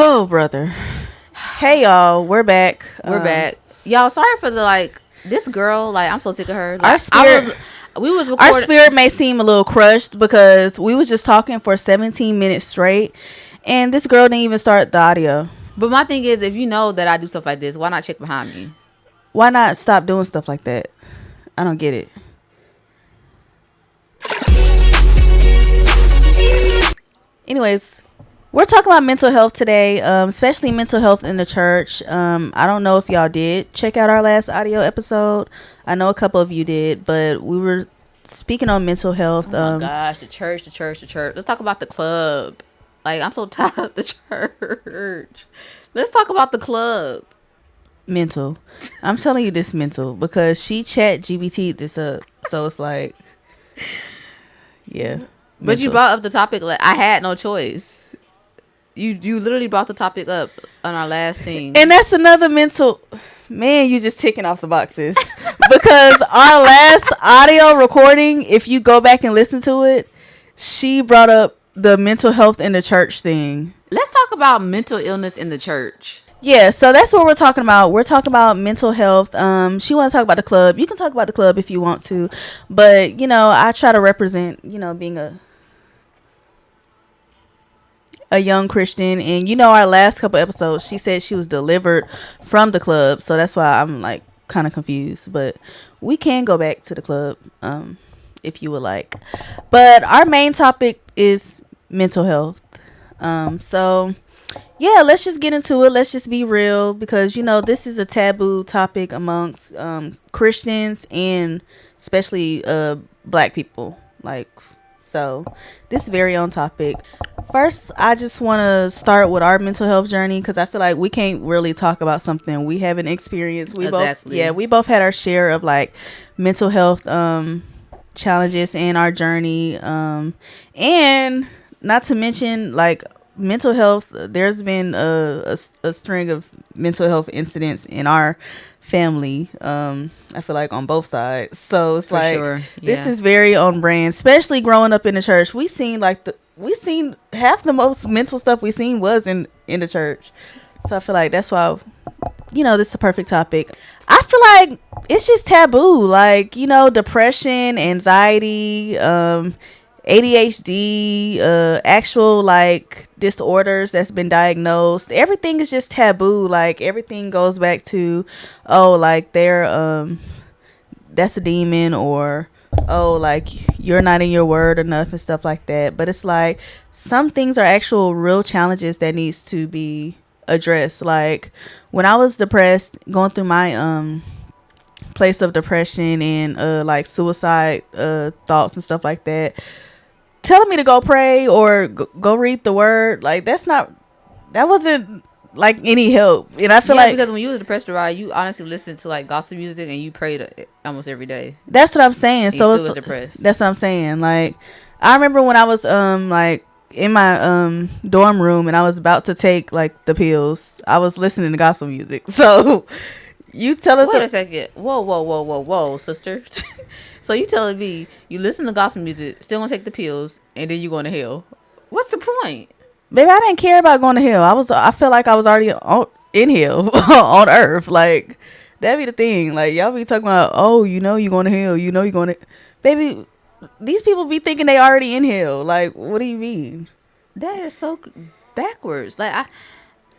Oh, brother. Hey, y'all. We're back. We're back. Y'all, sorry for the, this girl. I'm so sick of her. Our spirit... Our spirit may seem a little crushed because we was just talking for 17 minutes straight, and this girl didn't even start the audio. But my thing is, if you know that I do stuff like this, why not check behind me? Why not stop doing stuff like that? I don't get it. Anyways, we're talking about mental health today, especially mental health in the church. I don't know if y'all did check out our last audio episode. I know a couple of you did, but we were speaking on mental health. Oh my gosh, the church. Let's talk about the club. I'm so tired of the church. Let's talk about the club. Mental. I'm telling you this mental because she chat GBT'd this up. So it's yeah. But mental. You brought up the topic. I had no choice. You literally brought the topic up on our last thing. And that's another mental... Man, you just ticking off the boxes. Because our last audio recording, if you go back and listen to it, she brought up the mental health in the church thing. Let's talk about mental illness in the church. Yeah, so that's what we're talking about. We're talking about mental health. She want to talk about the club. You can talk about the club if you want to. But, I try to represent, being a young Christian. And our last couple episodes, she said she was delivered from the club. So that's why I'm kind of confused. But we can go back to the club if you would like. But our main topic is mental health. So yeah, let's just get into it. Let's just be real because this is a taboo topic amongst Christians and especially Black people. So this is very on topic. First, I just want to start with our mental health journey because I feel like we can't really talk about something we haven't experienced. We both had our share of mental health challenges in our journey, and not to mention mental health. There's been a string of mental health incidents in our family. I feel like on both sides. So it's This is very on brand, especially growing up in the church. We seen half the most mental stuff we seen was in the church. So I feel like that's why this is a perfect topic. I feel like it's just taboo, depression, anxiety, ADHD, actual disorders that's been diagnosed. Everything is just taboo. Everything goes back to they're that's a demon, or you're not in your word enough and stuff like that. But it's some things are actual real challenges that needs to be addressed. When I was depressed, going through my place of depression and suicide thoughts and stuff like that, telling me to go pray or go read the word, that wasn't any help. And I feel because when you was depressed, right, you honestly listened to gospel music and you prayed almost every day. That's what I'm saying. And so it's depressed. That's what I'm saying. I remember when I was in my dorm room and I was about to take the pills, I was listening to gospel music. So you tell us. Wait a second. Whoa, sister. So you telling me you listen to gospel music, still gonna take the pills, and then you going to hell? What's the point? Baby, I didn't care about going to hell. I felt like I was already in hell on earth. That be the thing. Y'all be talking about, you going to hell. You going to... Baby, these people be thinking they already in hell. What do you mean? That is so backwards. I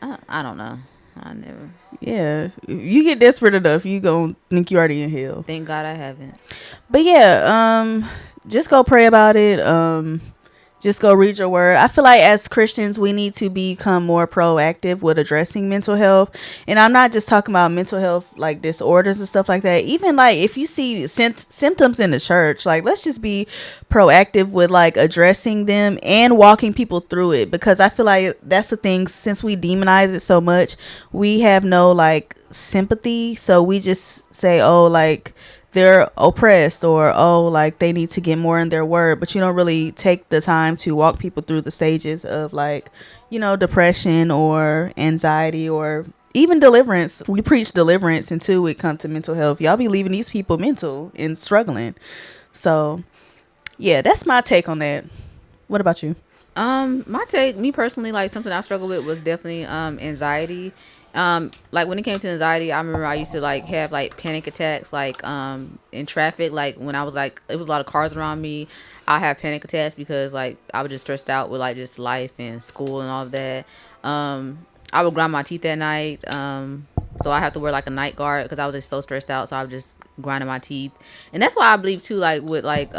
don't know. I never. Yeah. If you get desperate enough, you gonna think you already in hell. Thank God I haven't. But yeah, just go pray about it. Just go read your word. I feel like as Christians, we need to become more proactive with addressing mental health. And I'm not just talking about mental health, disorders and stuff like that. Even if you see symptoms in the church, let's just be proactive with addressing them and walking people through it. Because I feel like that's the thing, since we demonize it so much, we have no sympathy. So we just say, they're oppressed, or they need to get more in their word, but you don't really take the time to walk people through the stages of depression or anxiety or even deliverance. We preach deliverance until it comes to mental health. Y'all be leaving these people mental and struggling. So yeah, that's my take on that. What about you? My take, me personally, like something I struggled with was definitely anxiety. Like when it came to anxiety, I remember I used to like have like panic attacks, like in traffic, like when I was like it was a lot of cars around me. I have panic attacks because like I was just stressed out with like just life and school and all of that. I would grind my teeth at night. So I have to wear like a night guard because I was just so stressed out. So I was just grinding my teeth, and that's why I believe too, like with like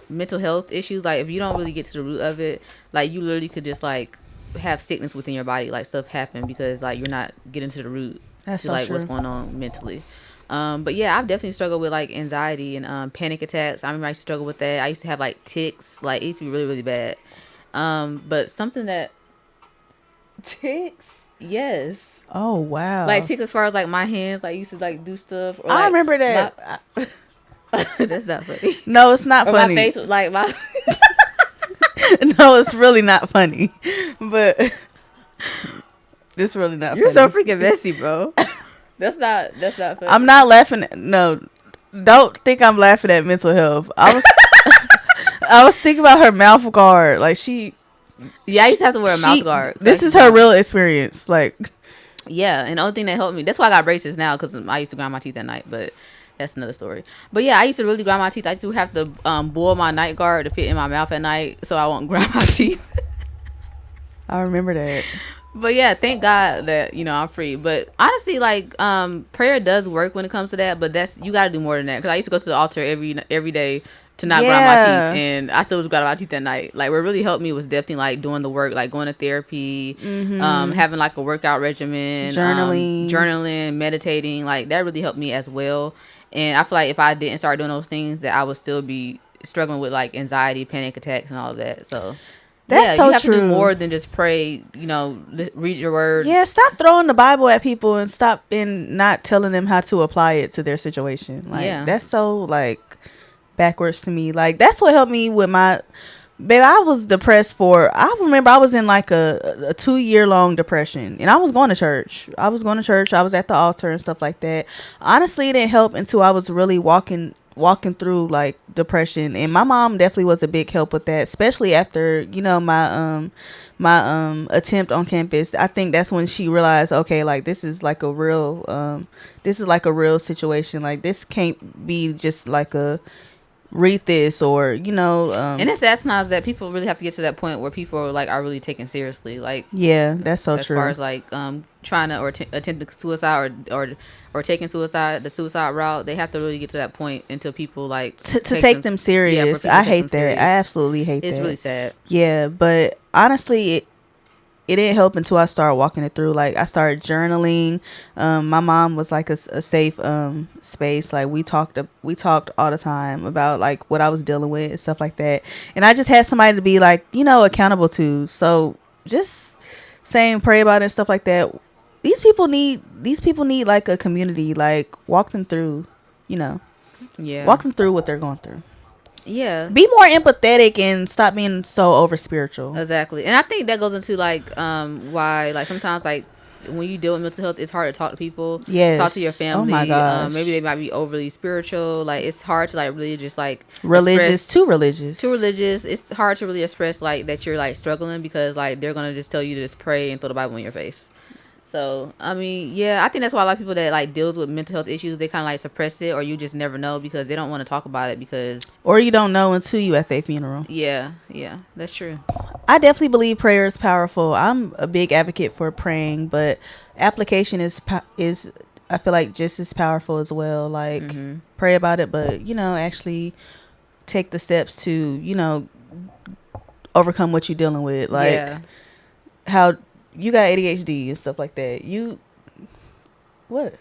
mental health issues, like if you don't really get to the root of it, like you literally could just like have sickness within your body, like stuff happen because like you're not getting to the root That's to so like what's true. going on mentally. But yeah, I've definitely struggled with like anxiety and panic attacks. I remember I used to struggle with that. I used to have like tics, like it used to be really really bad. But something that Ticks. yes, Oh like wow. tics as far as like my hands, like used to like do stuff or I like remember my that. that's not funny. No, it's not Or my funny. face, like my No, it's really not funny. But it's really not you're so funny. freaking messy, bro. That's not I'm funny. not laughing no, don't think I'm laughing at mental health. I was thinking about her mouth guard. Like Yeah, I used to have to wear a mouth guard because I this used to is her grind. real experience. Like Yeah, and the only thing that helped me, that's why I got braces now because I used to grind my teeth at night, but that's another story. But yeah, I used to really grind my teeth. I used to have to boil my night guard to fit in my mouth at night so I won't grind my teeth. I remember that. But yeah, thank God that I'm free. But honestly, like prayer does work when it comes to that. But that's you got to do more than that. Because I used to go to the altar every day to not grind my teeth, Yeah. and I still was grinding my teeth at night. Like what really helped me was definitely like doing the work, like going to therapy, Mhm. having like a workout regimen, Journaling. journaling, meditating. Like that really helped me as well. And I feel like if I didn't start doing those things, that I would still be struggling with like anxiety, panic attacks, and all of that. So That's yeah, you so have to do true. more than just pray. Read your word. Yeah, stop throwing the Bible at people and stop in not telling them how to apply it to their situation. Like Yeah. that's so like backwards to me. Like that's what helped me with my baby. I was depressed for. I remember I was in like a 2 year long depression, and I was going to church. I was going to church. I was at the altar and stuff like that. Honestly, it didn't help until I was really walking through like depression, and my mom definitely was a big help with that, especially after my attempt on campus. I think that's when she realized, okay, like this is like a real situation. Like this can't be just like a read this or And it's sad sometimes that people really have to get to that point where people are really taken seriously. Like yeah, that's so as far true. as like trying to or attempting suicide or taking the suicide route, they have to really get to that point until people like To take take them. them Yeah, for serious, people I to take them hate that. I serious. absolutely hate It's that. really sad. Yeah, but honestly, it didn't help until I started walking it through. Like I started journaling. My mom was like a safe space. Like we talked all the time about like what I was dealing with and stuff like that. And I just had somebody to be like accountable to. So just saying pray about it and stuff like that. These people need like a community. Like walk them through. You know, Yeah. walk them through what they're going through. Yeah. Be more empathetic and stop being so over spiritual. Exactly. And I think that goes into like why like sometimes like when you deal with mental health, it's hard to talk to people, talk to your Yes. Oh my family. Maybe they gosh. might be overly spiritual. Like it's hard to like really just like Religious, express too too religious. religious. It's hard to really express like that you're like struggling because like they're gonna just tell you to just pray and throw the Bible in your face. So I mean, yeah, I think that's why a lot of people that like deals with mental health issues, they kind of like suppress it, or you just never know because they don't want to talk about it because Or you don't know until you at their funeral. yeah, that's true. I definitely believe prayer is powerful. I'm a big advocate for praying, but application is I feel like just as powerful as well. Like Mm-hmm. pray about it, but actually take the steps to overcome what you're dealing with. Like Yeah. how you got ADHD and stuff like that. You what?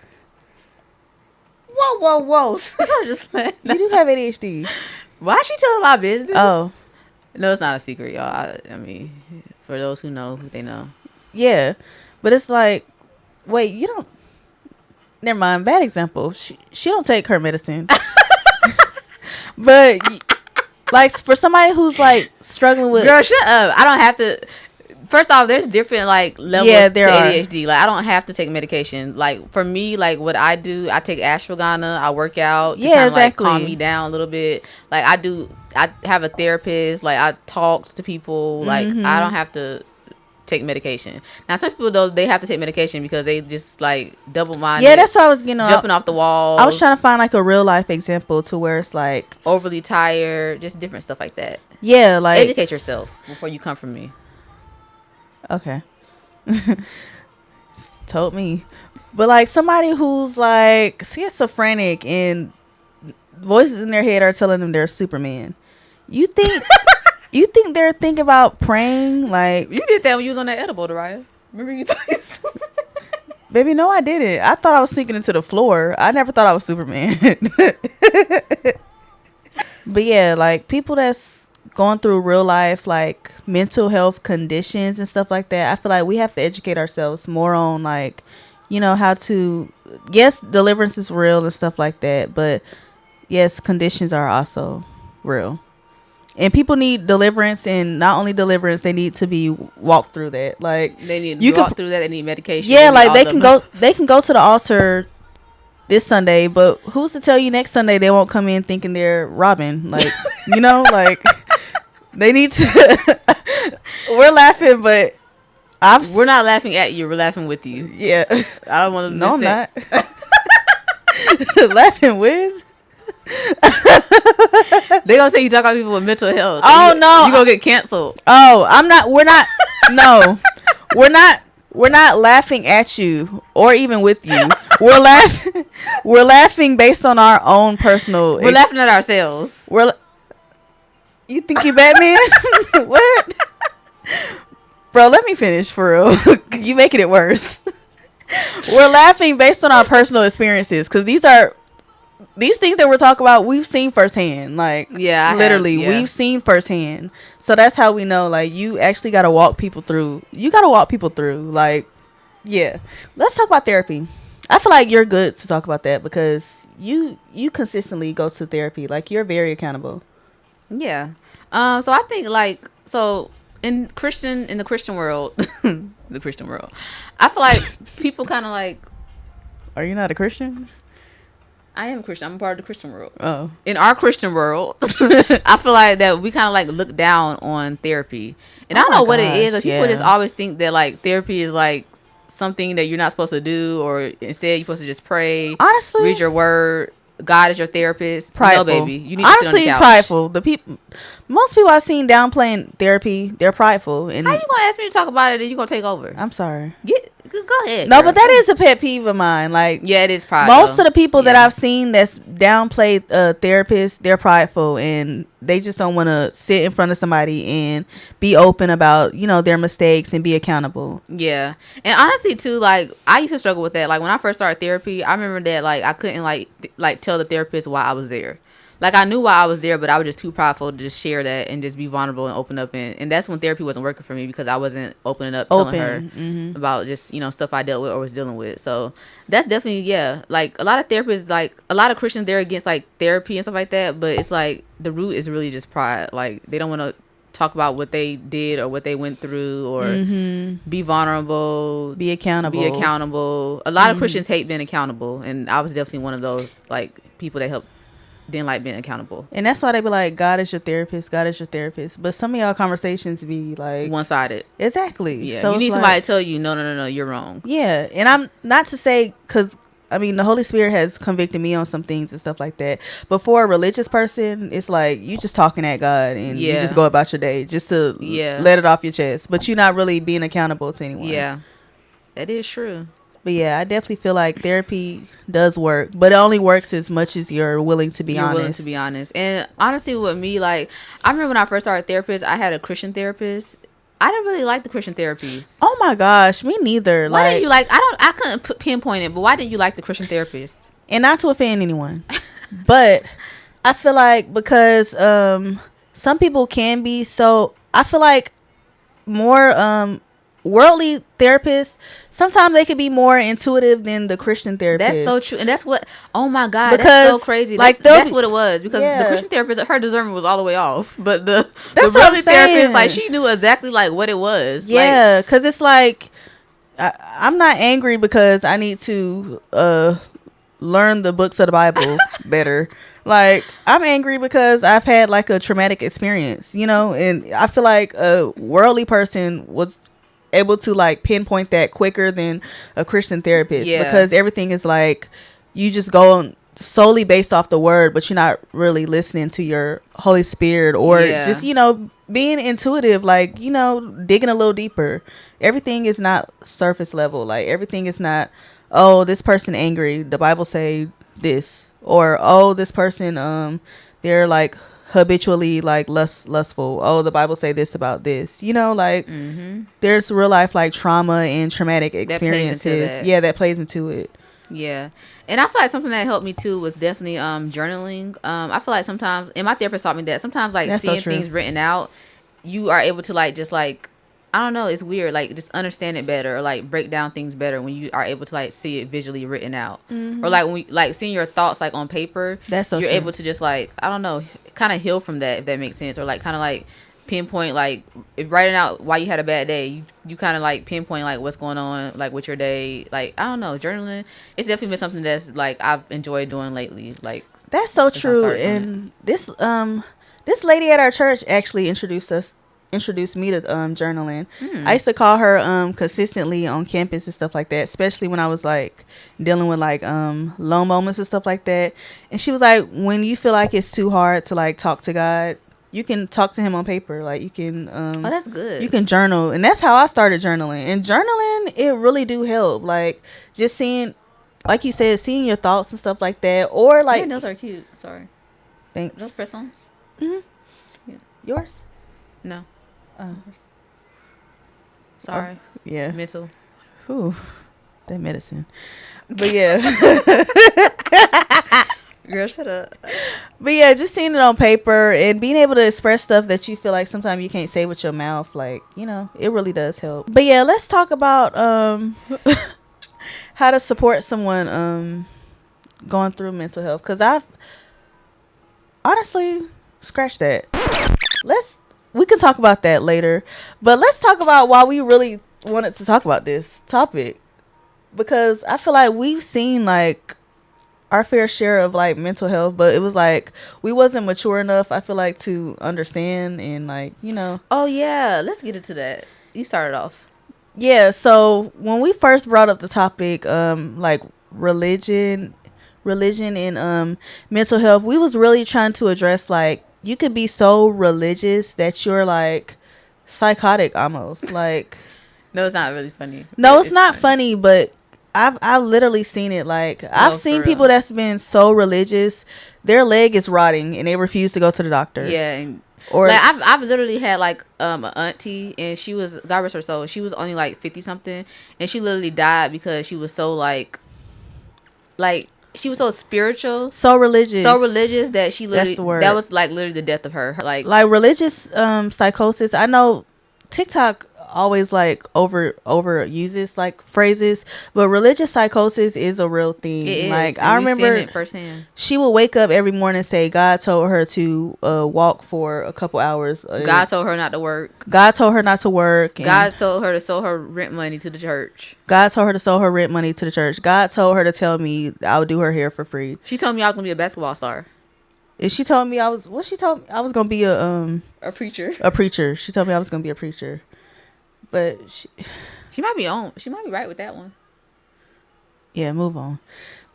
Whoa, whoa, whoa! I just like, You do have ADHD. why is she telling my Oh, business? No, it's not a secret, y'all. I mean, for those who know, they know. yeah. But it's like, wait, you don't. Never mind. Bad example. She don't take her medicine. But like for somebody who's like struggling with Girl, shut up. I don't have to. First off, there's different like levels Yeah, to there are. ADHD. Like I don't have to take medication. Like for me, like what I do, I take ashwagandha. I work out to Yeah, kind of like calm me exactly. down a little bit. Like I do, I have a therapist. Like I talk to people. Like I don't Mm-hmm. have to take medication. Now some people though they have to take medication because they just like double Yeah, minded, that's what I was getting on. jumping off the I was trying to walls, find like a real life example to where it's like, overly tired, just different stuff like that. yeah, like, Educate yourself before you come from me. okay, told me, but like somebody who's like schizophrenic and voices in their head are telling them they're Superman. You think you think they're thinking about praying? You Like, did that when you was on that edible, Dariah. Remember you thought you was baby, no, I didn't. I thought I was sinking into the floor. I never thought I was Superman. But yeah, like people that's going through real life like mental health conditions and stuff like that, I feel like we have to educate ourselves more on like, how to, yes, deliverance is real and stuff like that, but yes, conditions are also real. And people need deliverance, and not only deliverance, they need to be walked through that. Like, They need you to can, walk through that. They need medication. yeah, They need like all the. they can go to the altar this Sunday, but who's to tell you next Sunday they won't come in thinking they're Robin? Like, like they need to. We're laughing, but We're not laughing at you. We're laughing with you. yeah. I don't want to. No, I'm not laughing with. They gonna say you talk about people with mental health. Oh no, you gonna get canceled. Oh, I'm not. We're not. No, we're not. We're not laughing at you or even with you. We're laughing. We're laughing based on our own personal. We're laughing at ourselves. You think you Batman? What? Bro, let me finish for real. You making it worse. We're laughing based on our personal experiences because these things that we're talking about, we've seen firsthand. Like, Yeah, literally, we've seen firsthand. So that's how we know, like, you actually got to walk people through. You got to walk people through. Like, yeah. Let's talk about therapy. I feel like you're good to talk about that because you consistently go to therapy. Like, you're very accountable. Yeah. So I think like in the Christian world, the Christian world, I feel like people kind of like. Are you not a Christian? I am a Christian. I'm a part of the Christian world. Oh. In our Christian world, I feel like that we kind of like look down on therapy. And I don't know what it is. Like, people just always think that like therapy is like something that you're not supposed to do, or instead you're supposed to just pray, honestly, read your word. God is your therapist. Prideful. No, baby. You need to sit on the couch. Prideful. Most people I've seen downplaying therapy, they're prideful. And how you gonna ask me to talk about it and you gonna take over? I'm sorry. Go ahead. No, girl. but that is a pet peeve of mine. Like, yeah, it is pride. Most of the people that I've seen that's downplayed therapists, they're prideful and they just don't want to sit in front of somebody and be open about, their mistakes and be accountable. Yeah. And honestly too, like I used to struggle with that. Like when I first started therapy, I remember that like I couldn't like tell the therapist why I was there. Like I knew why I was there, but I was just too prideful to just share that and just be vulnerable and open up. And that's when therapy wasn't working for me because I wasn't opening up, telling her about just, stuff I dealt with or was dealing with. So that's definitely, yeah. Like a lot of therapists, like a lot of Christians, they're against like therapy and stuff like that. But it's like the root is really just pride. Like they don't want to talk about what they did or what they went through or be vulnerable, be accountable. A lot of Christians hate being accountable. And I was definitely one of those like people that didn't like being accountable. And that's why they be like, God is your therapist. But some of y'all conversations be like one-sided. Exactly. Yeah. So you need somebody to tell you, no, you're wrong. Yeah. And I'm not to say, because the Holy Spirit has convicted me on some things and stuff like that. But for a religious person, it's like you just talking at God and you just go about your day just to let it off your chest. But you're not really being accountable to anyone. Yeah. That is true. But yeah, I definitely feel like therapy does work, but it only works as much as you're willing to be honest. And honestly, with me, like, I remember when I first started therapist, I had a Christian therapist. I didn't really like the Christian therapists. Oh my gosh, me neither. Why didn't you like? I couldn't pinpoint it, but why didn't you like the Christian therapist? And not to offend anyone, but I feel like because some people can be so. I feel like more worldly therapists, sometimes they could be more intuitive than the Christian That's so therapists. true, and that's what. Oh my God, that's so Because crazy. like That's what it was, because the yeah, Christian therapist, her discernment was all the way off, but the that's what I'm worldly therapist, like, saying. she knew exactly like what it was. Like, Yeah, because it's like I'm not angry because I need to learn the books of the Bible better. Like, I'm angry because I've had like a traumatic experience, you know, and I feel like a worldly person was able to like pinpoint that quicker than a Christian therapist, yeah, because everything is like you just go on solely based off the word, but you're not really listening to your Holy Spirit, or just, yeah, you know, being intuitive, like, you know, digging a little deeper. Everything is not surface level. Like, everything is not, oh, this person angry, the Bible say this, or oh, this person they're like habitually like lustful, oh, the Bible say this about this, you know, like mm-hmm. there's real life like trauma and traumatic That plays into experiences, that. yeah, that plays into it. Yeah. And I feel like something that helped me too was definitely journaling. I feel like sometimes, and my therapist taught me that sometimes, like, That's so seeing true. things written out, you are able to like just like, I don't know, it's weird, like just understand it better, or like break down things better when you are able to like see it visually written out. Or like when like seeing your thoughts like on paper, That's so you're true. able to just like, I don't know, kind of heal from that, if that makes sense. Or like kind of like pinpoint, like if writing out why you had a bad day, you kind of like pinpoint like what's going on like with your day. Like, I don't know, journaling, it's definitely been something that's like I've enjoyed doing lately, like That's so since I true. started doing it. And this lady at our church actually introduced me to journaling. I Hmm. used to call her consistently on campus and stuff like that, especially when I was like dealing with like low moments and stuff like that. And she was like, when you feel like it's too hard to like talk to God, you can talk to him on paper. Like, Oh, that's you good. can journal. And that's how I started journaling. And journaling, it really do help. Like, just seeing, like you said, seeing your thoughts and stuff like that. Or Your like, nails are cute. Sorry. Those thanks. press-ons? Hmm. Yeah. Yours? No. Oh, oh, Sorry. yeah. Mental. Whew, that medicine. But yeah. Girl, shut up. But yeah, just seeing it on paper and being able to express stuff that you feel like sometimes you can't say with your mouth, like, you know, it really does help. But yeah, let's talk about how to support someone going through mental health, cuz I've honestly scratched that. We can talk about that later, but let's talk about why we really wanted to talk about this topic, because I feel like we've seen like our fair share of like mental health, but it was like we wasn't mature enough, I feel like, to understand and like, you know. Oh, yeah. Let's get into that. You started off. Yeah, so when we first brought up the topic, like religion and mental health, we was really trying to address like you could be so religious that you're like psychotic almost. Like, No, it's not really funny, no, but it's it's not funny. funny, but I've literally seen it. Like, I've No, seen for people real. that's been so religious, their leg is rotting and they refuse to go to the doctor. Yeah, and Or like I've literally had like an auntie, and she was, God rest her soul, she was only like 50 something, and she literally died because she was so like she was so spiritual, so religious. so religious, that she That's literally, the that word. was like literally the death of her. Like, Like religious psychosis. I know TikTok always like over uses like phrases, but religious psychosis is a real it thing. Like, is, I and we've seen remember it firsthand. she would wake up every morning and say God told her to walk for a couple hours. God told her not to work. God told her not to work, and God told her to sow her rent money to the church. God told her to sow her rent money to the church. God told her to tell me I'll do her hair for free. She told me I was gonna be a basketball star, And she told me she told me I was gonna be a preacher. a preacher. She told me I was gonna be a preacher. But She might be on. She might be right with that one. yeah, move on.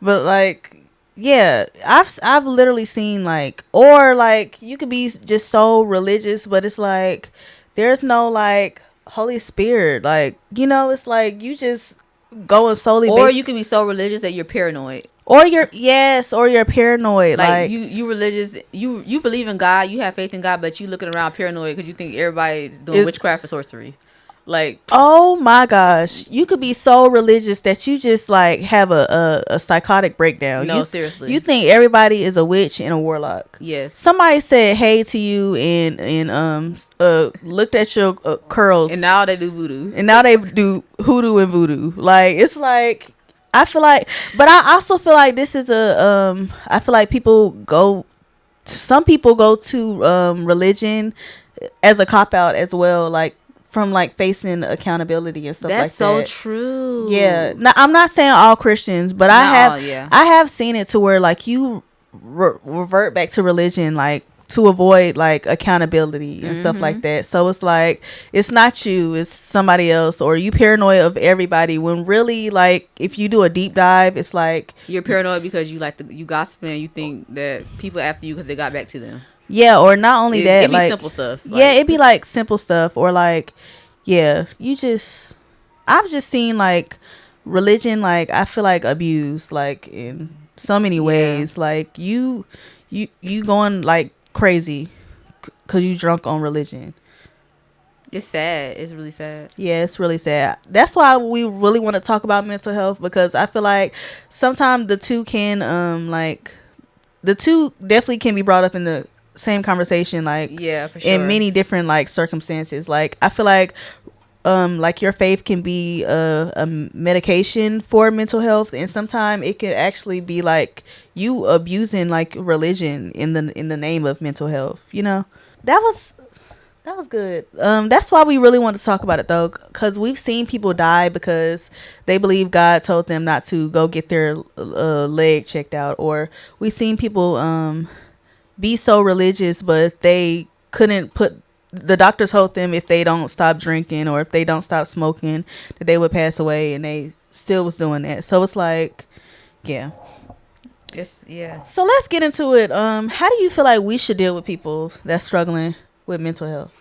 But like, yeah, I've literally seen like, or like you could be just so religious, but it's like there's no like Holy Spirit. Like, you know, it's like you just going solely Or based, you can be so religious that you're paranoid. or you're paranoid. Like Like, you religious, you believe in God, you have faith in God, but you looking around paranoid because you think everybody's doing it, witchcraft or sorcery. Like, Oh my gosh, you could be so religious that you just like have a psychotic breakdown. no, You seriously. think everybody is a witch and a warlock. Yes. Somebody said hey to you and looked at your curls, And now they do voodoo. and now they do hoodoo and voodoo. Like, it's like, I feel like, but I also feel like this is I feel like some people go to religion as a cop out as well, like from like facing accountability and stuff That's like so that. true. Yeah, now I'm not saying all Christians, but Not all, yeah. I have seen it to where like you revert back to religion, like to avoid like accountability and stuff like that. So it's like, it's not you, it's somebody else, or you paranoid of everybody, when really, like, if you do a deep dive, it's like You're paranoid because you you gossiping and you think that people after you because they got back to them. yeah, or not only that, It be like simple stuff. yeah, Like, it'd be like simple stuff, or like, yeah, I've just seen like religion, like, I feel like abused, like in so many ways. Like you going like crazy because you drunk on religion. it's sad. It's really sad. Yeah, it's really sad. That's why we really want to talk about mental health, because I feel like sometimes the two can like the two definitely can be brought up in the same conversation, like Yeah, for sure. in many different like circumstances. Like, I feel like your faith can be a medication for mental health, and sometimes it can actually be like you abusing like religion in the name of mental health, you know. That was good. That's why we really want to talk about it, though, because we've seen people die because they believe God told them not to go get their leg checked out, or we've seen people be so religious, but they couldn't put, the doctors told them if they don't stop drinking or if they don't stop smoking, that they would pass away, and they still was doing that. So it's like, yeah. Yeah. So let's get into it. How do you feel like we should deal with people that's struggling with mental health?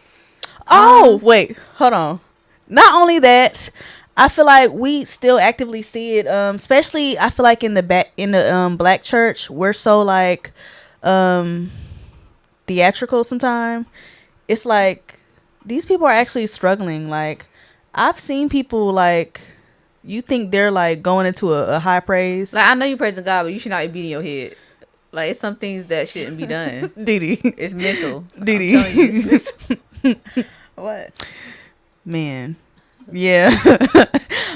Oh, wait, hold on. Not only that, I feel like we still actively see it. Especially, I feel like in the black church, we're so like theatrical sometimes. It's like these people are actually struggling. Like, I've seen people, like, you think they're like going into a high praise. Like, I know you praising God, but you should not be beating your head. Like, it's some things that shouldn't be done. Didi. It's mental. Didi. I'm telling you, it's mental. What? Man. Yeah.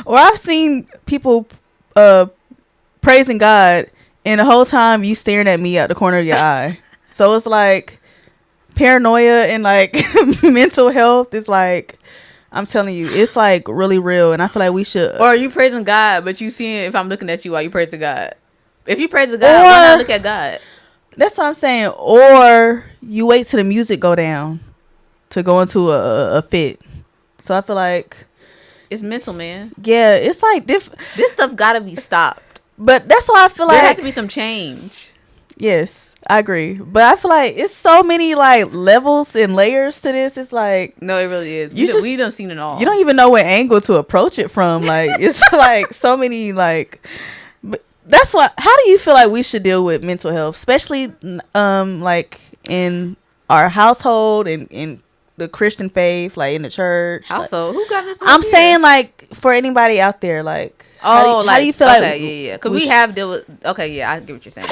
Or I've seen people praising God, and the whole time you staring at me out the corner of your eye. So it's like paranoia and like mental health is like, I'm telling you, it's like really real, and I feel like we should. Or are you praising God, but you seeing if I'm looking at you while you praising God? If you praise God, why not look at God? That's what I'm saying. Or you wait till the music go down to go into a fit. So I feel like it's mental, man. Yeah, it's like this stuff gotta be stopped. But that's why I feel there like has to be some change. Yes, I agree. But I feel like it's so many like levels and layers to this. It's like, no, it really is. We don't seen it all. You don't even know what angle to approach it from. Like, it's like so many like. But that's what. How do you feel like we should deal with mental health, especially like in our household and in the Christian faith, like in the church? Household? Who got this? I'm saying, like, for anybody out there, like, how do you feel okay, like? yeah. Because we have deal with. Okay, yeah, I get what you're saying.